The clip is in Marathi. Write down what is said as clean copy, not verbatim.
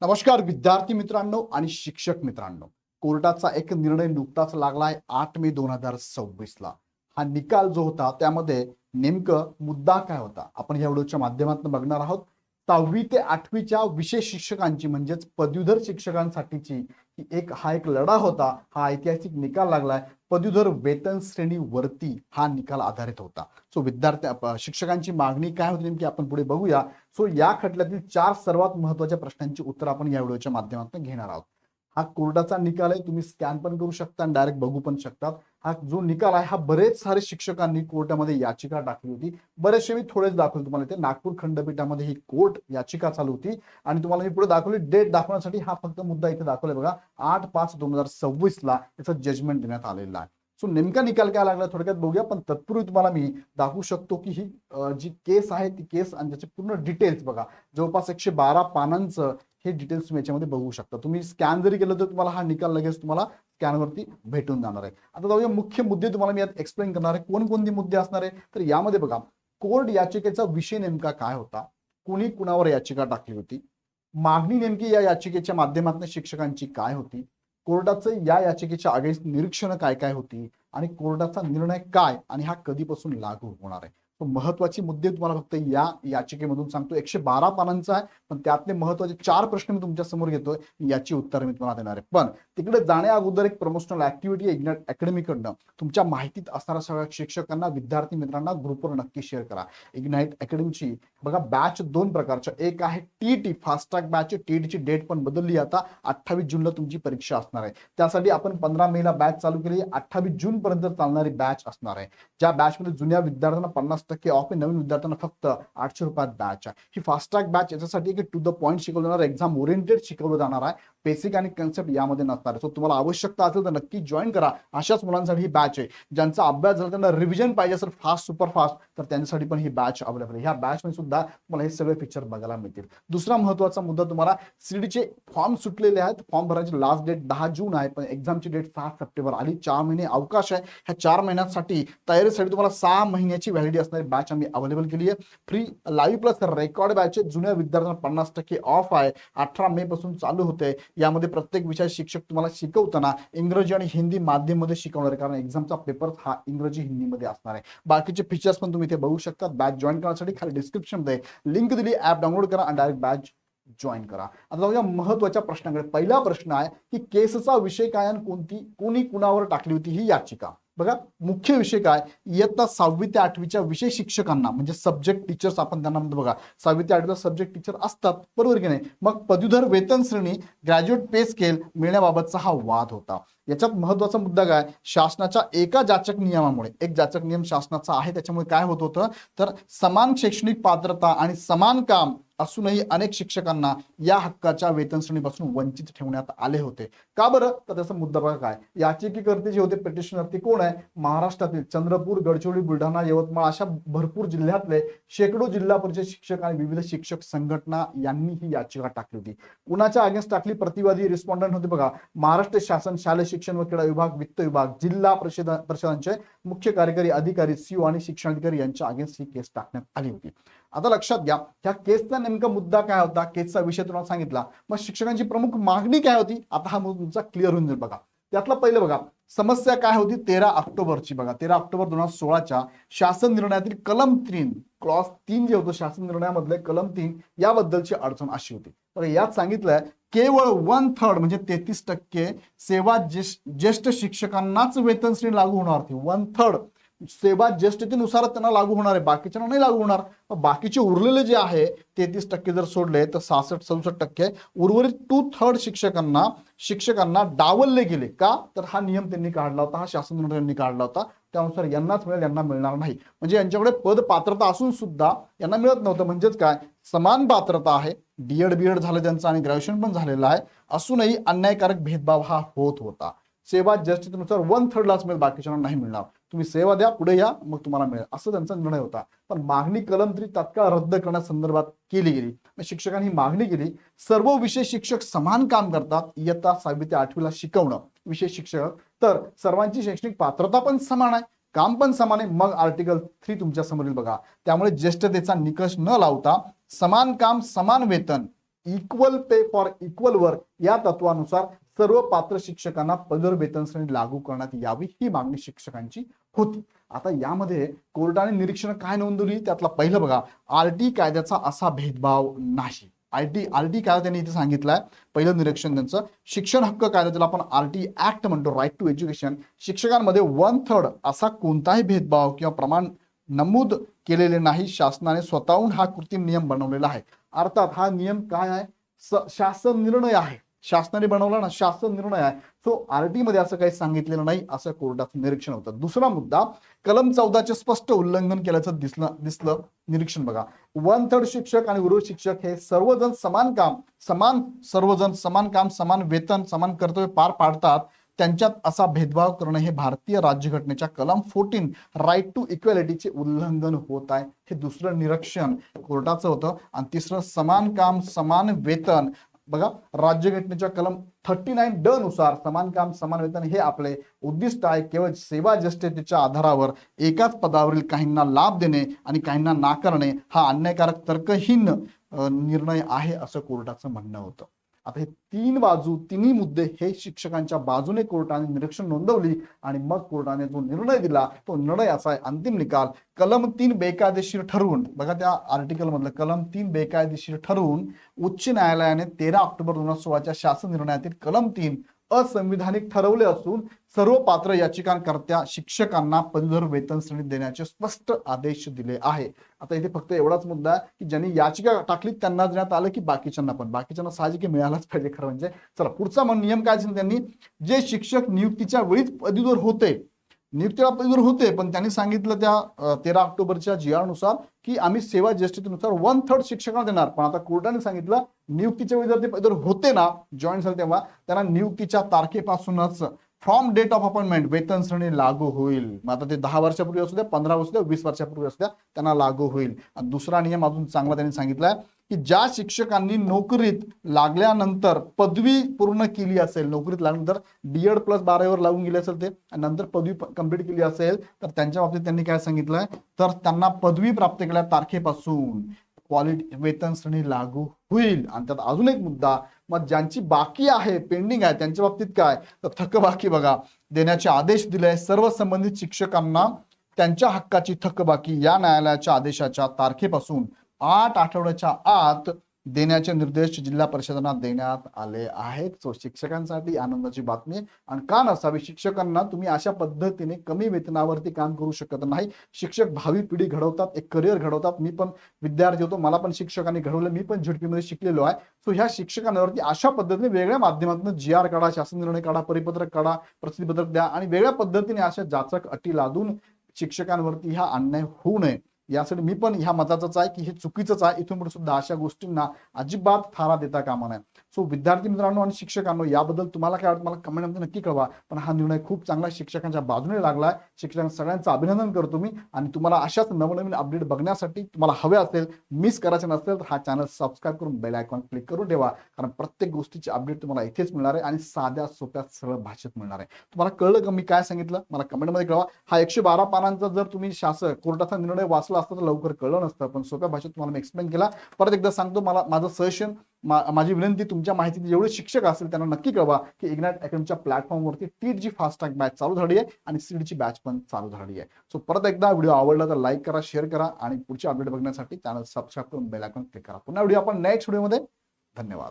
नमस्कार विद्यार्थी मित्रांनो आणि शिक्षक मित्रांनो, कोर्टाचा एक निर्णय नुकताच लागलाय 8 मे 2026 ला। हा निकाल जो होता त्यामध्ये नेमकं मुद्दा काय होता आपण या व्हिडिओच्या माध्यमातून बघणार आहोत। 6वी ते 8वीच्या विशेष शिक्षकांची म्हणजेच पदवीधर शिक्षकांसाठीची हा एक लढा होता। हा ऐतिहासिक निकाल लागलाय। पदवीधर वेतन श्रेणीवरती हा निकाल आधारित होता। सो शिक्षकांची मागणी काय होती नेमकी आपण पुढे बघूया। सो या खटल्यातील 4 सर्वात महत्त्वाच्या प्रश्नांची उत्तर आपण या व्हिडिओच्या माध्यमातून घेणार आहोत। हा कोर्टाचा निकाल आहे, तुम्ही स्कॅन पण करू शकता आणि डायरेक्ट बघू पण शकता। हा जो निकाल आहे हा बरेच सारे शिक्षकांनी कोर्टामध्ये याचिका टाकली होती। बरेचसे मी थोडेच दाखवले तुम्हाला। इथे नागपूर खंडपीठामध्ये ही कोर्ट याचिका चालू होती आणि तुम्हाला मी पुढे दाखवली डेट दाखवण्यासाठी। हा फक्त मुद्दा इथे दाखवलाय बघा, 8/5/2026 ला याचं जजमेंट देण्यात आलेलं आहे। सो नेमका निकाल काय लागला थोडक्यात बघूया, पण तत्पूर्वी तुम्हाला मी दाखवू शकतो की ही जी केस आहे ती केस आणि त्याचे पूर्ण डिटेल्स बघा, जवळपास 112 पानांचं हे डिटेल्स तुम्ही याच्यामध्ये बघू शकता। तुम्ही स्कॅन जरी केलं तर तुम्हाला हा निकाल लगेच तुम्हाला स्कॅनवरती भेटून जाणार आहे। आता जाऊया मुख्य मुद्दे तुम्हाला मी यात एक्सप्लेन करणार आहे। कोणकोणते मुद्दे असणार आहे तर यामध्ये बघा, कोर्ट याचिकेचा विषय नेमका काय होता, कुणी कुणावर याचिका टाकली होती, मागणी नेमकी या याचिकेच्या माध्यमातून शिक्षकांची काय होती, कोर्टाचं या याचिकेच्या अगेन्स्ट निरीक्षण काय काय होती आणि कोर्टाचा निर्णय काय आणि हा कधीपासून लागू होणार आहे। महत्वाचे मुद्दे तुम्हाला फक्त या याचिकेमधून सांगतो। 112 पानांचा आहे, पण त्यातले महत्वाचे 4 प्रश्न मी तुमच्या समोर घेतोय, याची उत्तर मी तुम्हाला देणार आहे। पण तिकडे जाण्या अगोदर एक प्रमोशनल ऍक्टिव्हिटी इग्नाइट अकॅडमीकडनं तुमच्या माहितीत असणाऱ्या सगळ्या शिक्षकांना विद्यार्थी मित्रांना ग्रुपवर नक्की शेअर करा। इग्नाइट अकॅडमीची बघा बॅच 2 प्रकारच्या, एक आहे टीटी फास्ट ट्रॅक बॅच। टीटीची डेट पण बदलली, आता 28 जूनला तुमची परीक्षा असणार आहे। त्यासाठी आपण 15 मे ला बॅच चालू केली, 28 जून पर्यंत चालणारी बॅच असणार आहे। ज्या बॅच मध्ये जुन्या विद्यार्थ्यांना 50% ऑफ आहे, नवीन विद्यार्थ्यांना फक्त 800 रुपयात बॅच आहे। ही फास्ट ट्रॅक बॅच याच्यासाठी की टू द पॉइंट शिकवलं जाणार, एक्झाम ओरिएंटेड शिकवलं जाणार आहे, बेसिक आणि कन्सेप्ट यामध्ये नसणार आहे। सो तुम्हाला आवश्यकता असेल तर नक्की जॉईन करा। अशाच मुलांसाठी ही बॅच आहे, ज्यांचा अभ्यास झाला त्यांना रिव्हिजन पाहिजे असेल फास्ट सुपर फास्ट, तर त्यांच्यासाठी पण ही बॅच अवेलेबल आहे। ह्या बॅच मध्ये सुद्धा तुम्हाला हे सगळे फीचर बघायला मिळतील। दुसरा महत्त्वाचा मुद्दा, तुम्हाला सीडीचे फॉर्म सुटलेले आहेत। फॉर्म भरायची लास्ट डेट 10 जून आहे, पण एक्झामची डेट 7 सप्टेंबर आली। 4 महिने अवकाश आहे। ह्या 4 महिन्यांसाठी तयारीसाठी तुम्हाला 6 महिन्याची व्हॅलिडिटी असणारी बॅच आम्ही अवेलेबल केली आहे। Free live plus record batch आहे। जुन्या विद्यार्थ्यांना 50% ऑफ आहे, 18 मे पासून चालू होते। यामध्ये प्रत्येक विषय शिक्षक तुम्हाला शिकवताना इंग्रजी आणि हिंदी माध्यम मध्ये शिकवणार आहे, कारण एक्झामचा पेपर हा इंग्रजी हिंदी मध्ये असणार आहे। बाकीचे फीचर्स पण तुम्ही इथे बघू शकता। बॅच जॉईन करण्यासाठी खाली डिस्क्रिप्शन मध्ये लिंक दिली, ऍप डाउनलोड करा आणि डायरेक्ट बॅच जॉईन करा। आता जाऊया महत्त्वाच्या प्रश्नाकडे। पहिला प्रश्न आहे की केसचा विषय काय आणि कोणी कुणावर टाकली होती ही याचिका। बघा मुख्य विषय काय, इयत्ता 6वी ते 8वीच्या विषय शिक्षकांना म्हणजे सब्जेक्ट टीचर्स आपण त्यांना म्हणतो बघा, 6वी ते 8वीचा सब्जेक्ट टीचर असतात, बरोबर की नाही। मग पदवीधर वेतन श्रेणी ग्रॅज्युएट पे स्केल मिळण्याबाबतचा हा वाद होता। याच्यात महत्वाचा मुद्दा काय, शासनाच्या एका जाचक नियमामुळे, एक जाचक नियम शासनाचा आहे, त्याच्यामुळे काय होत होतं तर समान शैक्षणिक पात्रता आणि समान काम असूनही अनेक शिक्षकांना या हक्काच्या वेतन श्रेणीपासून वंचित ठेवण्यात आले होते। का बरं, तर त्याचा मुद्दा बघा काय, याचिकेकर्ते जे होते पिटिशनर ते कोण आहे, महाराष्ट्रातील चंद्रपूर, गडचिरोली, बुलढाणा, यवतमाळ अशा भरपूर जिल्ह्यातले शेकडो जिल्हा परिषद शिक्षक आणि विविध शिक्षक संघटना यांनी ही याचिका टाकली होती। कुणाच्या अगेन्स्ट टाकली, प्रतिवादी रिस्पॉन्डंट होते बघा, महाराष्ट्र शासन शालेय शिक्षण व क्रीडा विभाग, वित्त विभाग, जिल्हा परिषदांचे मुख्य कार्यकारी अधिकारी, सीओ आणि शिक्षणाधिकारी यांच्या अगेन्स्ट ही केस टाकण्यात आली होती। आता लक्षात घ्या, ह्या केसचा नेमका मुद्दा काय होता, केसचा विषय तुम्हाला सांगितला, मग शिक्षकांची प्रमुख मागणी काय होती, आता हा मुद्दा तुमचा क्लिअर होऊन जाईल। बघा त्यातलं पहिलं बघा, समस्या काय होती 13 ऑक्टोबरची। बघा 13 ऑक्टोबर 2016च्या शासन निर्णयातील कलम 3 क्लॉज 3 जे होतं शासन निर्णयामधले कलम 3 याबद्दलची अडचण अशी होती। तर यात सांगितलंय केवळ 1/3 म्हणजे 33% सेवा ज्येष्ठ शिक्षकांनाच वेतन श्रेणी लागू होणार होती। 1/3 सेवा ज्येष्ठतेनुसार त्यांना लागू होणार आहे, बाकीच्यांना नाही लागू होणार। बाकीचे उरलेले जे आहे 33% जर सोडले तर 66-67% उर्वरित 2/3 शिक्षकांना डावलले गेले। का तर हा नियम त्यांनी काढला होता, हा शासन निर्णय त्यांनी काढला होता, त्यानुसार यांनाच मिळेल, यांना मिळणार नाही। म्हणजे यांच्याकडे पद पात्रता असून सुद्धा यांना मिळत नव्हतं। म्हणजेच काय, समान पात्रता आहे, डीएड बीएड झालं त्यांचं आणि ग्रॅज्युएशन पण झालेलं आहे, असूनही अन्यायकारक भेदभाव हा होत होता। सेवा ज्येष्ठतेनुसार 1/3 लाच मिळेल, बाकीच्यांना नाही मिळणार। तुम्ही सेवा द्या, पुढे या, मग तुम्हाला मिळेल, असं त्यांचा निर्णय होता। पण मागणी कलम 3 तात्काळ रद्द करण्यासंदर्भात केली गेली। शिक्षकांनी मागणी केली, सर्व विषय शिक्षक समान काम करतात, इयत्ता 6वी ते 8वीला शिकवणं विषय शिक्षक, तर सर्वांची शैक्षणिक पात्रता पण समान आहे, काम पण समान आहे। मग आर्टिकल 3 तुमच्या समोरील बघा, त्यामुळे ज्येष्ठतेचा निकष न लावता समान काम समान वेतन equal pay for equal work या तत्वानुसार सर्व पात्र शिक्षकांना पदर वेतन श्रेणी लागू करण्यात यावी ही मागणी शिक्षकांची होती. आता यामध्ये कोर्टाने निरीक्षण काय नोंदवली त्यातला पहिलं बघा, आरटी कायद्याचा असा भेदभाव नाही. आरटी कायदा त्यांनी इथे सांगितलाय. पहिलं निरीक्षण त्यांचं, शिक्षण हक्क कायदा ज्याला आपण आरटी ऍक्ट म्हणतो, राईट टू एज्युकेशन, शिक्षकांमध्ये 1/3 असा कोणताही भेदभाव किंवा प्रमाण नमूद केलेले नाही. शासनाने स्वतःहून हा कृत्रिम नियम बनवलेला आहे. अर्थात हा नियम काय आहे, शासन निर्णय आहे, शासनाने बनवला ना, शासन निर्णय आहे. सो आरटी मध्ये असं काही सांगितलेलं नाही असं कोर्टाचं निरीक्षण होतं. दुसरा मुद्दा, कलम 14चे स्पष्ट उल्लंघन केल्याचं दिसलं निरीक्षण बघा. 1/3 शिक्षक आणि उर्वरित शिक्षक हे सर्वजण समान काम समान वेतन समान कर्तव्य पार पाडतात, त्यांच्यात असा भेदभाव करणं हे भारतीय राज्यघटनेच्या कलम 14 राईट टू इक्वॅलिटीचे उल्लंघन होत आहे. हे दुसरं निरीक्षण कोर्टाचं होतं. आणि तिसरं, समान काम समान वेतन बघा, राज्यघटनेच्या कलम 39 नुसार समान काम समान वेतन हे आपले उद्दिष्ट आहे. केवळ सेवा ज्येष्ठतेच्या आधारावर एकाच पदावरील काहींना लाभ देणे आणि काहींना नाकारणे हा अन्यायकारक तर्कहीन निर्णय आहे असं कोर्टाचं म्हणणं होतं. आता हे तिन्ही मुद्दे हे शिक्षकांच्या बाजूने कोर्टाने निरीक्षण नोंदवली आणि मग कोर्टाने जो निर्णय दिला तो निर्णय असा आहे, अंतिम निकाल, कलम 3 बेकायदेशीर ठरवून, बघा त्या आर्टिकल मधलं कलम 3 बेकायदेशीर ठरवून उच्च न्यायालयाने 13 ऑक्टोबर 2016च्या शासन निर्णयातील कलम 3 असंविधानिक ठरवले असून सर्व पात्र याचिकांकर्त्या शिक्षकांना पदवीधर वेतन श्रेणी देण्याचे स्पष्ट आदेश दिले आहे. आता इथे फक्त एवढाच मुद्दा आहे की ज्यांनी याचिका टाकली त्यांना देण्यात आलं की बाकीच्यांना साहजिक मिळालाच पाहिजे खरं म्हणजे. चला पुढचा नियम काय त्यांनी, जे शिक्षक नियुक्तीच्या वेळीच पदवीधर होते पण त्यांनी सांगितलं त्या 13 ऑक्टोबरच्या GR नुसार की आम्ही सेवा ज्येष्ठतेनुसार 1/3 शिक्षकांना देणार. पण आता कोर्टाने सांगितलं नियुक्तीच्या वेळी जर ते पदवीधर होते ना, जॉईन झाले तेव्हा त्यांना नियुक्तीच्या तारखेपासूनच फ्रॉम डेट ऑफ अपॉइंटमेंट वेतन श्रेणी लागू होईल. मग आता ते 10 वर्षापूर्वी असू द्या, 15 असू द्या, 20 वर्षापूर्वी असू द्या, त्यांना लागू होईल. आणि दुसरा नियम अजून चांगला त्यांनी सांगितलाय की ज्या शिक्षकांनी नोकरीत लागल्यानंतर पदवी पूर्ण केली असेल, नोकरीत लागल्यानंतर DED प्लस 12 लागून गेले असेल ते, नंतर पदवी कंप्लीट केली असेल तर त्यांच्या बाबतीत त्यांनी काय सांगितलंय, तर त्यांना पदवी प्राप्त केल्या तारखेपासून क्वालिटी वेतन श्रेणी लागू होईल. आणि त्यात अजून एक मुद्दा, मग ज्यांची बाकी आहे, पेंडिंग आहे, त्यांच्या बाबतीत काय, तर थकबाकी बघा देण्याचे आदेश दिले. सर्व संबंधित शिक्षकांना त्यांच्या हक्काची थकबाकी या न्यायालयाच्या आदेशाच्या तारखेपासून 8 आठवड्याच्या आत देण्याचे निर्देश जिल्हा परिषदांना देण्यात आले आहेत. सो शिक्षकांसाठी आनंदाची बातमी. आणि का नसावी, शिक्षकांना तुम्ही अशा पद्धतीने कमी वेतनावरती काम करू शकत नाही. शिक्षक भावी पिढी घडवतात, एक करिअर घडवतात. मी पण विद्यार्थी होतो, मला पण शिक्षकांनी घडवलं, मी पण ZP मध्ये शिकलेलो आहे. सो ह्या शिक्षकांवरती अशा पद्धतीने वेगळ्या माध्यमातून GR काढा, शासन निर्णय काढा, परिपत्रक काढा, प्रसिद्धीपत्रक द्या आणि वेगळ्या पद्धतीने अशा जाचक अटी लादून शिक्षकांवरती हा अन्याय होऊ नये यासाठी मी पण ह्या मताचाच आहे की हे चुकीचंच आहे. इथून पुढे सुद्धा अशा गोष्टींना अजिबात थारा देता कामा नये. सो विद्यार्थी मित्रांनो आणि शिक्षकांनो, याबद्दल तुम्हाला काय वाटतं मला कमेंटमध्ये नक्की कळवा. पण हा निर्णय खूप चांगला शिक्षकांच्या बाजूने लागलाय. शिक्षकांना सगळ्यांचं अभिनंदन करतो मी. आणि तुम्हाला अशाच नवनवीन अपडेट बघण्यासाठी तुम्हाला हवे असेल, मिस करायचे नसेल तर हा चॅनल सबस्क्राईब करून बेल आयकॉन क्लिक करून ठेवा. कारण प्रत्येक गोष्टीची अपडेट तुम्हाला इथेच मिळणार आहे आणि साध्या सोप्या सरळ भाषेत मिळणार आहे. तुम्हाला कळलं का मी काय सांगितलं, मला कमेंटमध्ये कळवा. हा 112 पानांचा जर तुम्ही कोर्टाचा निर्णय वाचला असता तर लवकर कळलं नसतं, पण सोप्या भाषेत तुम्हाला मी एक्सप्लेन केला. परत एकदा सांगतो, मला माझं सजेशन, माझी विनंती, तुमच्या माहितीत जेवढे शिक्षक असतील त्यांना नक्की कळवा की इग्नाइट अकॅडमीच्या प्लॅटफॉर्मवरती टीट जी फास्ट ट्रॅक बॅच चालू झाली आहे आणि सीडची बॅच पण चालू झाली आहे. सो परत एकदा व्हिडिओ आवडला तर लाईक करा, शेअर करा आणि पुढचे अपडेट बघण्यासाठी चॅनल सबस्क्राईब करून बेल आयकॉन क्लिक करा. पुन्हा व्हिडिओ आपण नेक्स्ट व्हिडिओमध्ये. धन्यवाद.